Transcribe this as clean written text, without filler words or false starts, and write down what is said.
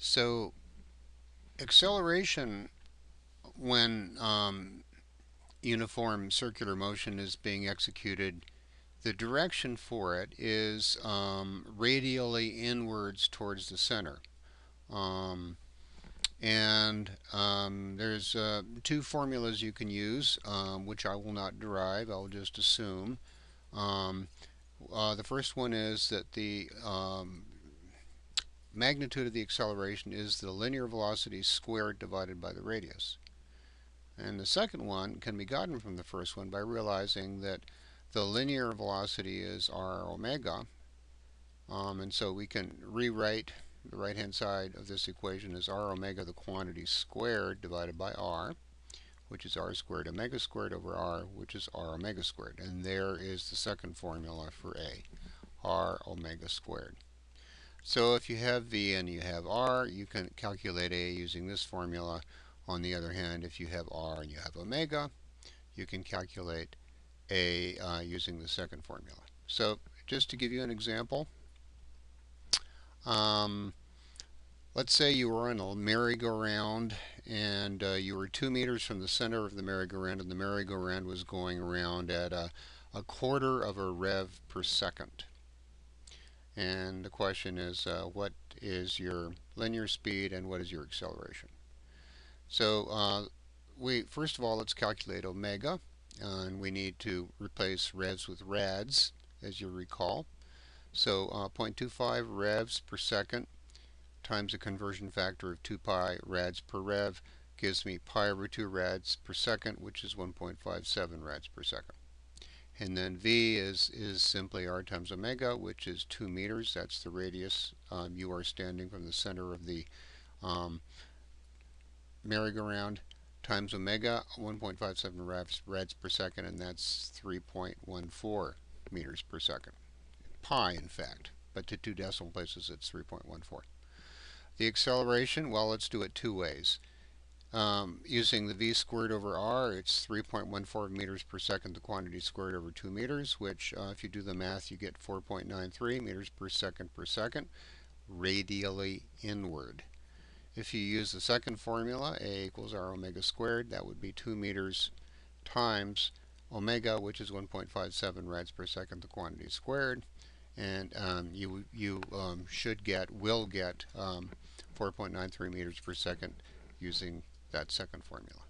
So acceleration when uniform circular motion is being executed, the direction for it is radially inwards towards the center. Um, and there's two formulas you can use, which I will not derive, I'll just assume. Um, the first one is that the magnitude of the acceleration is the linear velocity squared divided by the radius. And the second one can be gotten from the first one by realizing that the linear velocity is r omega. And so we can rewrite the right hand side of this equation as r omega, the quantity squared, divided by r, which is r squared omega squared over r, which is r omega squared. And there is the second formula for A, r omega squared. So if you have V and you have R, you can calculate A using this formula. On the other hand, if you have R and you have omega, you can calculate A using the second formula. So just to give you an example, um, let's say you were on a merry-go-round and you were 2 meters from the center of the merry-go-round, and the merry-go-round was going around at a quarter of a rev per second. And the question is, what is your linear speed and what is your acceleration? So first of all, let's calculate omega. And we need to replace revs with rads, as you recall. So 0.25 revs per second times a conversion factor of 2 pi rads per rev gives me pi over 2 rads per second, which is 1.57 rads per second. And then V is simply r times omega, which is 2 meters. That's the radius you are standing from the center of the um, merry-go-round, times omega, 1.57 rads per second, and that's 3.14 meters per second. Pi, in fact, but to two decimal places it's 3.14. The acceleration, well, let's do it two ways. Using the v squared over r, it's 3.14 meters per second, the quantity squared over 2 meters, which if you do the math, you get 4.93 meters per second, radially inward. If you use the second formula, A equals r omega squared, that would be 2 meters times omega, which is 1.57 rads per second, the quantity squared. And you will get 4.93 meters per second using that second formula.